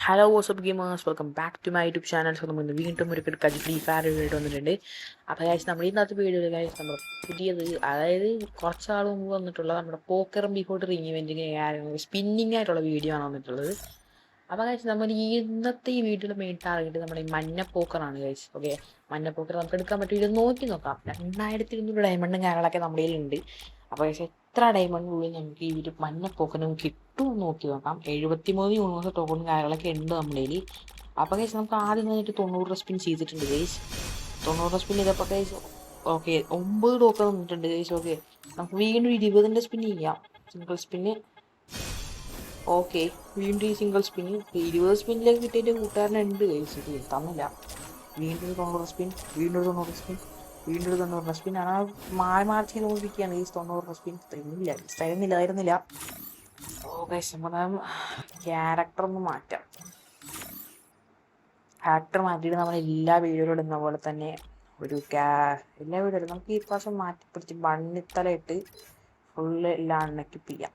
Hello WhatsApp gamers, welcome back to my YouTube channel. So നമ്മൾ വീണ്ടും ഒരു കിടക്കാച്ച് free fire video വന്നിട്ടുണ്ട്. അപ്പോൾ ഗൈസ് നമ്മൾ ഇന്നത്തെ വീഡിയോയിൽ ഗൈസ് നമ്മൾ പുതിയത്, അതായത് കുറച്ചാൾ മുമ്പ് വന്നിട്ടുള്ള നമ്മുടെ പോക്കർ ബിഫോട്ട് റിംഗ് ഇവൻറ്റിങ് സ്പിന്നിങ് ആയിട്ടുള്ള വീഡിയോ ആണ് വന്നിട്ടുള്ളത്. അപ്പോൾ ഗൈസ് നമ്മൾ ഇന്നത്തെ ഈ വീഡിയോയിൽ മെയിൻ ടാർഗറ്റ് നമ്മുടെ ഈ മഞ്ഞ പോക്കറാണ് ഗൈസ്. ഓക്കെ, മഞ്ഞ പോക്കർ നമുക്ക് എടുക്കാൻ പറ്റില്ല, നോക്കി നോക്കാം. 2200 ഡയമണ്ടും കാര്യങ്ങളൊക്കെ നമ്മുടെ കയ്യിലുണ്ട്. അപ്പോൾ ഗൈസ് എത്ര ഡയമണ്ടിനുള്ളിൽ നമുക്ക് ഈ ഒരു മഞ്ഞ പോക്കറും കിട്ടും നോക്കി നോക്കാം. 73 യൂണിവേഴ്സ് ടോക്കണും കാര്യങ്ങളൊക്കെ ഉണ്ട് നമ്മുടെ കയ്യിൽ. അപ്പോൾ ഗൈസ് നമുക്ക് ആദ്യം വന്നിട്ട് 90 സ്പിൻ ചെയ്തിട്ടുണ്ട് ഗൈസ്. 90 സ്പിൻ ചെയ്തപ്പോൾ ഗൈസ് ഓക്കെ 9 ടോക്കൺ വന്നിട്ടുണ്ട് ഗൈസ്. ഓക്കെ, നമുക്ക് വീണ്ടും 20ൻ്റെ സ്പിൻ ചെയ്യാം. സിംഗിൾ സ്പിന്ന് ഓക്കെ, വീണ്ടും ഈ സിംഗിൾ സ്പിന്ന് 20 സ്പിന്നിലേക്ക് കിട്ടിയിട്ട് കൂട്ടുകാരനുണ്ട് ഗൈസ്. തന്നില്ല. വീണ്ടും 90 സ്പിൻ, വീണ്ടും 90 സ്പിൻ, വീണ്ടും 90 സ്പിൻ. ആണ് മാറി ചെയ്തുകൊണ്ടിരിക്കുകയാണ് ഗൈസ്. 90 സ്പിൻ തരുന്നില്ല. ഓ ഗൈസ്, നമ്മൾ ക്യാരക്ടർ ഒന്ന് മാറ്റാം. ക്യാരക്ടർ മാറ്റിയിട്ട് നമ്മൾ എല്ലാ വീഡിയോയിലും ഇടുന്ന പോലെ തന്നെ ഒരു എല്ലാ വീഡിയോയിലും നമുക്ക് ഈ പ്രാവശ്യം മാറ്റിപ്പിടിച്ച് ബണ്ണിത്തല ഇട്ട് ഫുള്ള് എല്ലാം അണ്ണക്കിപ്പ് ചെയ്യാം.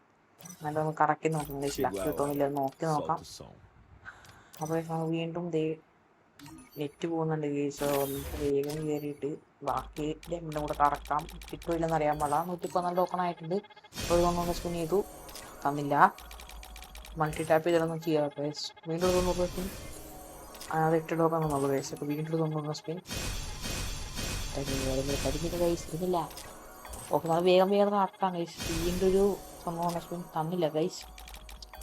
എന്നിട്ട് നമുക്ക് കറക്കി നോക്കാം ഗൈസ്. ലക്ക് കിട്ടുന്നില്ല, നോക്കി നോക്കാം. അപ്പോൾ നമ്മൾ വീണ്ടും നെറ്റ് പോകുന്നുണ്ട് ഗൈസ്. നമുക്ക് വേഗം കയറിയിട്ട് ബാക്കി ഡെമിൻ്റെ കൂടെ കറക്കാം. കിട്ടുമില്ലെന്ന് അറിയാൻ പാടില്ല. 114 ടോക്കൺ ആയിട്ടുണ്ട്. ഒരു 90 സ്പിൻ ചെയ്തു, തന്നില്ല. മൾട്ടി ടാപ്പ് ചെയ്തൊന്നും ചെയ്യാം ഗൈസ്. വീണ്ടും 90 സ്പിൻ, അത് 8 ടോക്കൺ വന്നുള്ളൂ ഗൈസ്. അപ്പോൾ വീണ്ടും 90 സ്പിൻ തരുന്നില്ല ഗൈസ്, തരുന്നില്ല. ഓക്കെ, നമ്മൾ വേഗം കറക്കാം ഗൈസ്. വീണ്ടും ഒരു 90 സ്പിൻ, തന്നില്ല ഗൈസ്.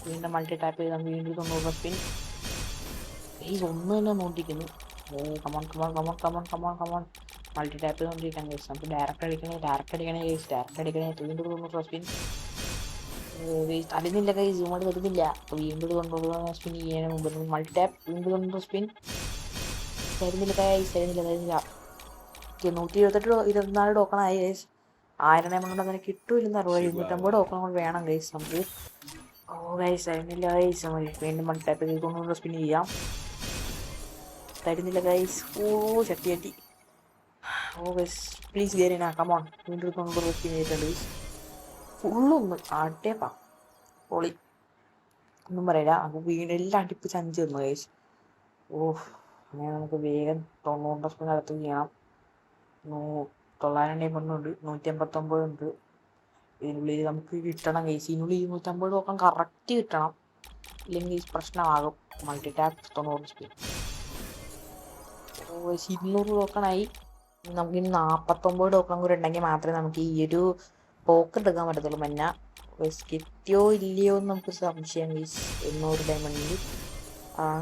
വീണ്ടും മൾട്ടി ടാപ്പ് ചെയ്താൽ വീണ്ടും 90 സ്പിൻ ഗൈസ്. ഒന്ന് തന്നെ നോക്കിക്കുന്നു. കമോൺ മൾട്ടി ടാപ്പ് ചെയ്തുകൊണ്ടിരിക്കാൻ ഗൈസ്. നമുക്ക് ഡയറക്റ്റ് അടിക്കണേ ഗൈസ്. വീണ്ടും 90 സ്പിൻ ഗൈസ്. തരുന്നില്ല ഗൈസ്, ഇങ്ങോട്ട് തരുന്നില്ല. അപ്പോൾ വീണ്ടും 90 സ്പിൻ ചെയ്യാൻ മുമ്പ് മൾട്ടി ടാപ്പ്, വീണ്ടും 90 സ്പിൻ, തരുന്നില്ല ഗൈസ്. 124 ടോക്കണായി ഗൈസ്. 1000 എമൗണ്ട് അങ്ങനെ കിട്ടൂല്ലെന്ന് അറിയാം. 250 ടോക്കൺ കൊണ്ട് വേണം ഗൈസ് നമുക്ക്. ഓ ഗൈസ്, തരുന്നില്ല ഗൈസ്. വീണ്ടും മൾട്ടി ടാപ്പ് ചെയ്ത് 90 സ്പിൻ ചെയ്യാം. തരുന്നില്ല ഗൈസ്. ഓ ചട്ടി. ഓ ഗൈസ്, പ്ലീസ് കയറിനാ, കമോൺ. വീണ്ടും 90 സ്പിൻ ചെയ്തിട്ടുണ്ട് ഗൈസ്. ഫുള്ളൊന്ന് ആട്ടേപ്പാ പൊളി, ഒന്നും പറയില്ല. അപ്പോൾ വീണ്ടും എല്ലാം അടിപ്പിച്ച് 5 തന്നു ഗൈസ്. ഓ, അങ്ങനെ നമുക്ക് വേഗം 90 സ്പിൻ അടുത്ത് ചെയ്യണം. 900 ഡയമണ്ടുണ്ട്, 189 ഉണ്ട്. ഇതിനുള്ളിൽ നമുക്ക് കിട്ടണം ഗൈസ്. ഇതിനുള്ളിൽ 250 ടോക്കൺ കറക്റ്റ് കിട്ടണം, ഇല്ലെങ്കിൽ പ്രശ്നമാകും. Multi tap 90 spin. ഓ 200 ടോക്കണായി. നമുക്കിനി 49 ടോക്കൺ കൂടെ ഉണ്ടെങ്കിൽ മാത്രമേ നമുക്ക് ഈ ഒരു പോക്കർ എടുക്കാൻ പറ്റത്തുള്ളൂ. മഞ്ഞ കിട്ടിയോ ഇല്ലയോ എന്ന് നമുക്ക് സംശയം ഗൈസ്. 800 ഡയമണ്ടിൽ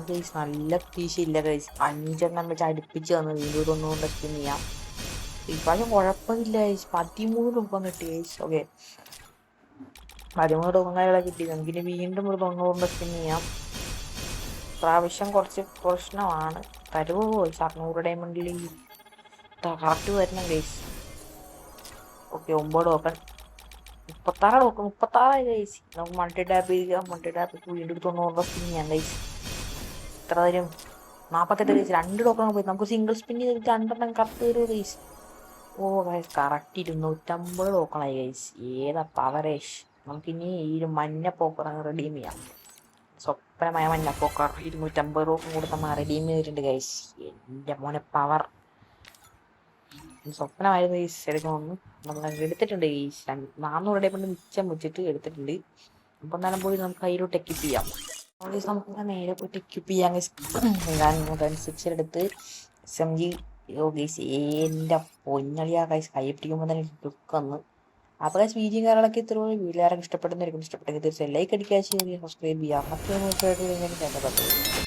ഗൈസ് നല്ല പ്രതീക്ഷയില്ല ഗൈസ്. 5 വെച്ച് അടുപ്പിച്ച് തന്നു. വീണ്ടും 90 സ്പിൻ ചെയ്യാം. ഇപ്രാവശ്യം കുഴപ്പമില്ല ഗൈസ്. 13 ടോക്കൺ കിട്ടി ഗൈസ്. ഓക്കെ, 13 ടോക്കൺ കാര്യങ്ങളൊക്കെ കിട്ടി. നമുക്കിനി വീണ്ടും ഒരു 90 സ്പിൻ ചെയ്യാം. പ്രാവശ്യം കുറച്ച് പ്രശ്നമാണ്. തരുമോ ഗൈസ്? 600 ഡയമണ്ടിൽ കറക്റ്റ് വരണം ഗൈസ്. Okay, 9 token, 36 guys. നമുക്ക് മൾട്ടി ടാപ്പ് ചെയ്യുക. മൾട്ടി ടാപ്പ് വീണ്ടും 90 സ്പിൻ ചെയ്യാം ഗൈസ്. ഇത്ര തരും? 48 ഗൈസ്. 2 ടോക്കൺ പോയി. നമുക്ക് സിംഗിൾ സ്പിൻ ചെയ്തിട്ട് 2 കറക്റ്റ് തരുമോ ഗൈസ്? ഓ ഗൈസ്, കറക്റ്റ് 250 ടോക്കണായി ഗൈസ്. ഏതാ പവറേഷ്. നമുക്കിനി ഈ ഒരു മഞ്ഞ പോക്കർ അങ്ങ് റെഡീം ചെയ്യാം. സ്വപ്നമായ മഞ്ഞ പോക്കർ 250 ടോക്കൺ കൂടെ നമ്മൾ റെഡീം ചെയ്തിട്ടുണ്ട് ഗൈസ്. എൻ്റെ മോനെ പവർ. സ്വപ്നമായിരുന്നു ഗൈസ് എടുക്കണമെന്ന്. നമ്മൾ എടുത്തിട്ടുണ്ട് ഗൈസ്. 400 ഡയമണ്ട് മിച്ചം വെച്ചിട്ട് എടുത്തിട്ടുണ്ട്. അപ്പോൾ എന്നാലും പോയി നമുക്ക് അതിലോട്ട് എക്യൂപ്പ് ചെയ്യാം. ഗൈസ് നമുക്ക് നേരെ പോയിട്ട് എക്യൂപ്പ് ചെയ്യാം ഗൈസ്. ഞാൻ 6 എടുത്ത് SMG. ഓ ഗൈസ്, എൻ്റെ പൊന്നളിയാ ഗൈസ്. കൈ പിടിക്കുമ്പോൾ തന്നെ ലുക്ക് വന്ന്. അപ്പോൾ ഗൈസ് വീഡിയോ കാര്യങ്ങളൊക്കെ ഇത്രയും വീഡിയോ ആരൊക്കെ ഇഷ്ടപ്പെട്ടെങ്കിൽ തീർച്ചയായും ലൈക്ക് അടിക്കുക, ഷെയർ ചെയ്യുക, സബ്സ്ക്രൈബ് ചെയ്യുക. മറ്റൊരു